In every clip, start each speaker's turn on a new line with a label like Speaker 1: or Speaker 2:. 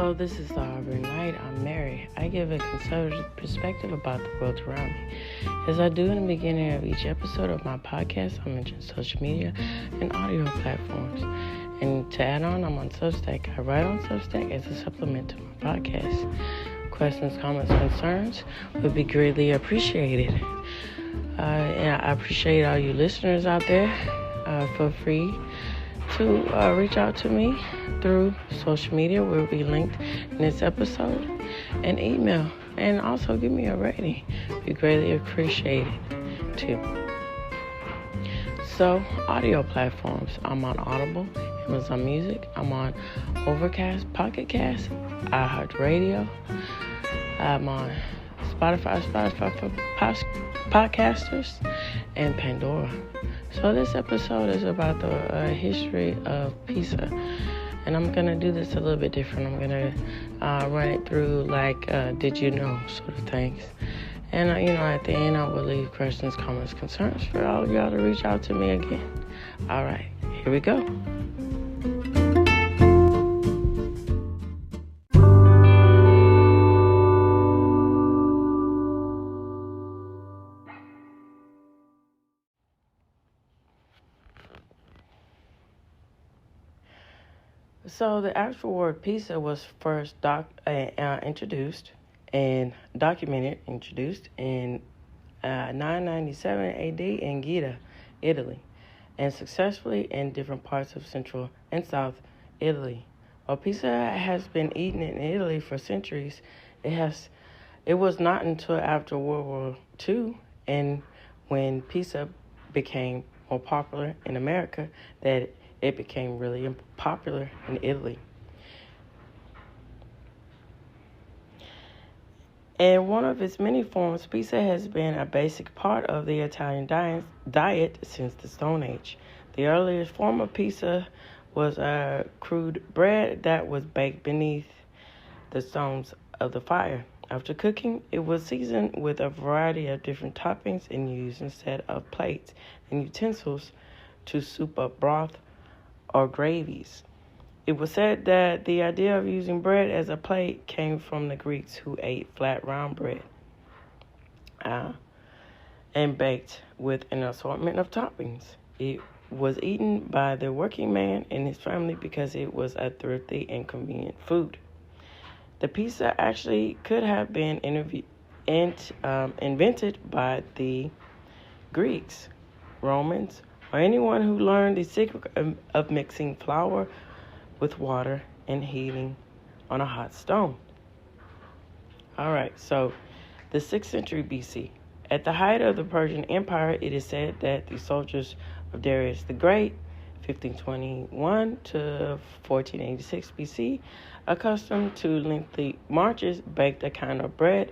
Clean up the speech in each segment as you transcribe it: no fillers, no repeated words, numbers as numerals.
Speaker 1: Hello, this is the Auburn Light. I'm Mary. I give a conservative perspective about the world around me. As I do in the beginning of each episode of my podcast, I mention social media and audio platforms. And to add on, I'm on Substack. I write on Substack as a supplement to my podcast. Questions, comments, concerns would be greatly appreciated. And I appreciate all you listeners out there. Feel free to reach out to me through social media, will be linked in this episode, and email, and also give me a rating. We greatly appreciate it too. So, audio platforms. I'm on Audible, Amazon Music. I'm on Overcast, Pocket Cast, iHeartRadio. I'm on Spotify for podcasters, and Pandora. So this episode is about the history of pizza, and I'm gonna do this a little bit different. I'm gonna run it through like did you know sort of things, and at the end I will leave questions, comments, concerns for all of y'all to reach out to me again. All right, here we go. So the actual word pizza was first introduced in 997 AD in Gaeta, Italy, and successfully in different parts of Central and South Italy. While pizza has been eaten in Italy for centuries, it was not until after World War II and when pizza became more popular in America that it became really popular in Italy. In one of its many forms, pizza has been a basic part of the Italian diet since the Stone Age. The earliest form of pizza was a crude bread that was baked beneath the stones of the fire. After cooking, it was seasoned with a variety of different toppings and used instead of plates and utensils to soup up broth or gravies. It was said that the idea of using bread as a plate came from the Greeks who ate flat round bread and baked with an assortment of toppings. It was eaten by the working man and his family because it was a thrifty and convenient food. The pizza actually could have been invented by the Greeks, Romans, or anyone who learned the secret of mixing flour with water and heating on a hot stone. All right, so the 6th century BC. At the height of the Persian Empire, it is said that the soldiers of Darius the Great, 1521 to 1486 BC, accustomed to lengthy marches, baked a kind of bread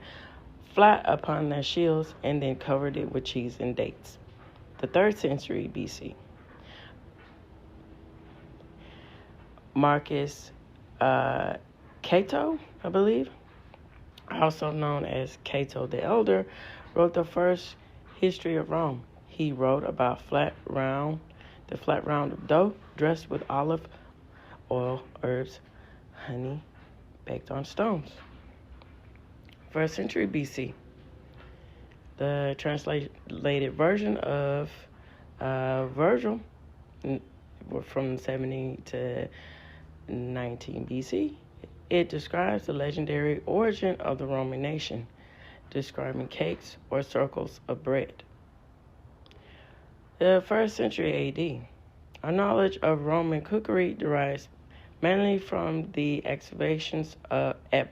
Speaker 1: flat upon their shields and then covered it with cheese and dates. The 3rd century BC. Marcus Cato, I believe, also known as Cato the Elder, wrote the first history of Rome. He wrote about the flat round of dough dressed with olive oil, herbs, honey, baked on stones. 1st century BC. The translated version of Virgil from 70 to 19 BC. It describes the legendary origin of the Roman nation, describing cakes or circles of bread. The 1st century AD. Our knowledge of Roman cookery derives mainly from the excavations at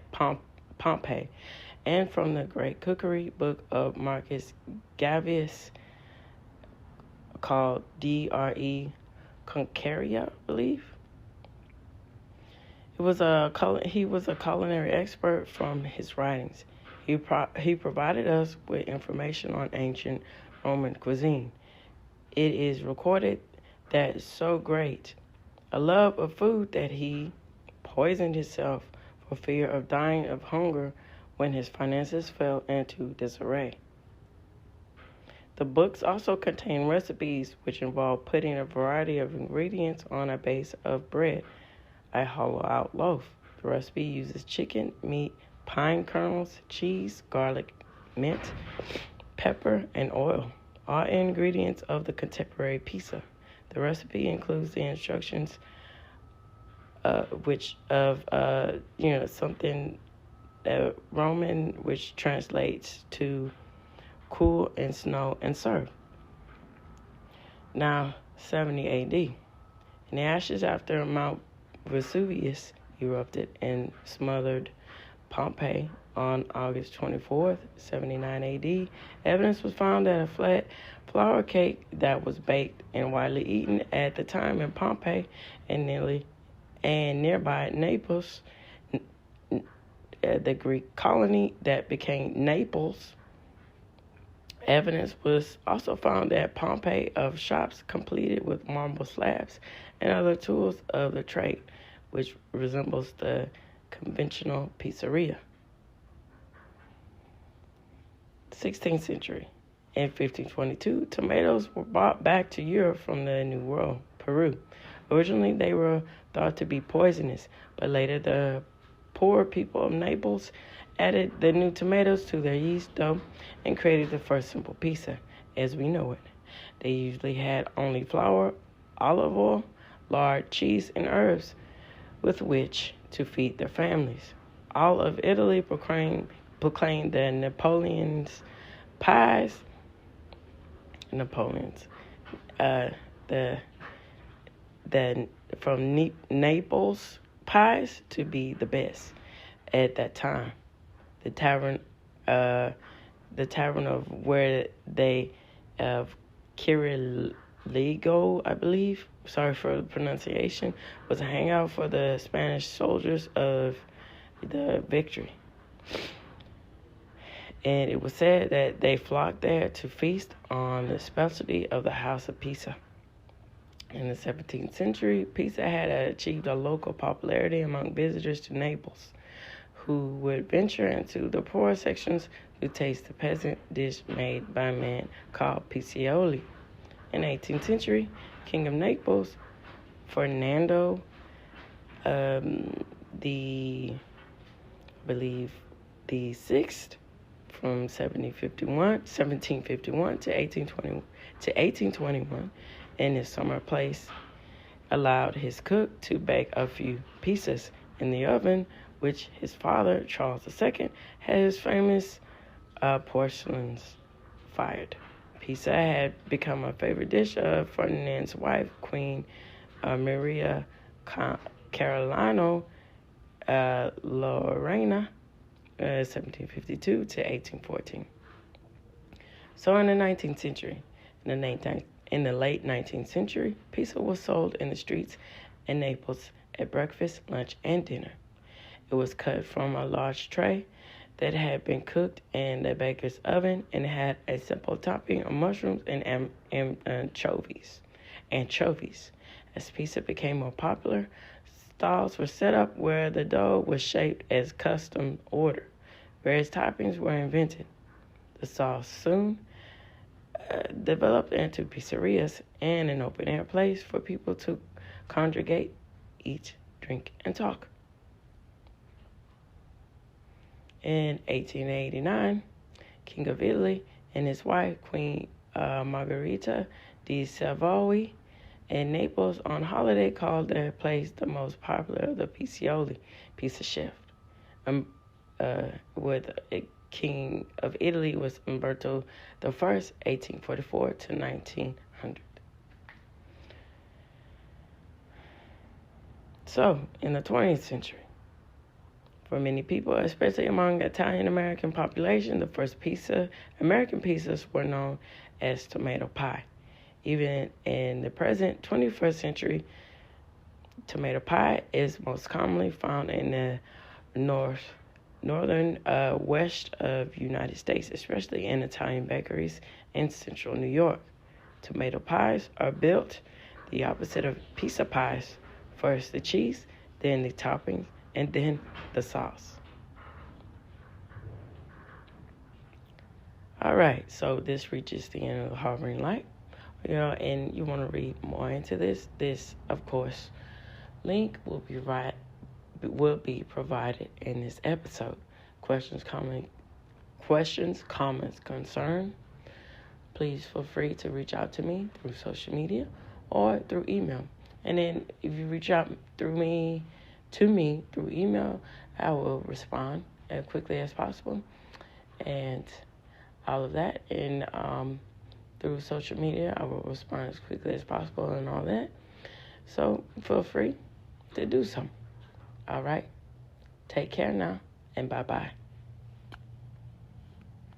Speaker 1: Pompeii and from the great cookery book of Marcus Gavius called D.R.E. Concaria, I believe. He was a culinary expert from his writings. He provided us with information on ancient Roman cuisine. It is recorded that so great a love of food that he poisoned himself for fear of dying of hunger when his finances fell into disarray. The books also contain recipes which involve putting a variety of ingredients on a base of bread, a hollow-out loaf, The recipe uses chicken, meat, pine kernels, cheese, garlic, mint, pepper, and oil, all ingredients of the contemporary pizza. The recipe includes the instructions, something Roman, which translates to cool and snow and serve. Now, 70 A.D. In the ashes after Mount Vesuvius erupted and smothered Pompeii on August 24th, 79 A.D., evidence was found that a flat flour cake that was baked and widely eaten at the time in Pompeii and nearby Naples, the Greek colony that became Naples. Evidence was also found at Pompeii of shops completed with marble slabs and other tools of the trade, which resembles the conventional pizzeria. 16th century. In 1522, tomatoes were brought back to Europe from the New World, Peru. Originally, they were thought to be poisonous, but later the poor people of Naples added the new tomatoes to their yeast dough and created the first simple pizza as we know it. They usually had only flour, olive oil, lard, cheese, and herbs with which to feed their families. All of Italy proclaimed the Napoleon's pies, from Naples pies to be the best at that time. The tavern of where they of Quiriligo, I believe, sorry for the pronunciation, was a hangout for the Spanish soldiers of the victory. And it was said that they flocked there to feast on the specialty of the House of Pisa. In the 17th century, pizza had achieved a local popularity among visitors to Naples, who would venture into the poorer sections to taste the peasant dish made by a man called pizzaioli. In the 18th century, King of Naples, Ferdinando the sixth, from 1751 to 1821, in his summer place, allowed his cook to bake a few pizzas in the oven, which his father, Charles II, had his famous porcelains fired. Pizza had become a favorite dish of Ferdinand's wife, Queen Maria Carolina Lorena, 1752 to 1814. So in the 19th century, in the late 19th century, pizza was sold in the streets in Naples at breakfast, lunch, and dinner. It was cut from a large tray that had been cooked in the baker's oven and had a simple topping of mushrooms and anchovies. As pizza became more popular, stalls were set up where the dough was shaped as custom ordered. Various toppings were invented. The sauce soon developed into pizzerias and an open-air place for people to congregate, eat, drink, and talk. In 1889, King of Italy and his wife, Queen Margherita di Savoy, in Naples on holiday called their place the most popular of the pizzaioli, pizza chef. With King of Italy was Umberto I, 1844 to 1900. So, in the 20th century, for many people, especially among the Italian-American population, the first American pizzas were known as tomato pie. Even in the present 21st century, tomato pie is most commonly found in the northern west of United States, especially in Italian bakeries in central New York. Tomato pies are built the opposite of pizza pies. First the cheese, then the toppings, and then the sauce. All right, so this reaches the end of the hovering light. And you want to read more into this, of course, link will be right will be provided in this episode. Questions, comments, concern, please feel free to reach out to me through social media or through email. And then if you reach out to me through email, I will respond as quickly as possible. And all of that. And through social media, I will respond as quickly as possible and all that. So feel free to do so. All right. Take care now, and bye-bye.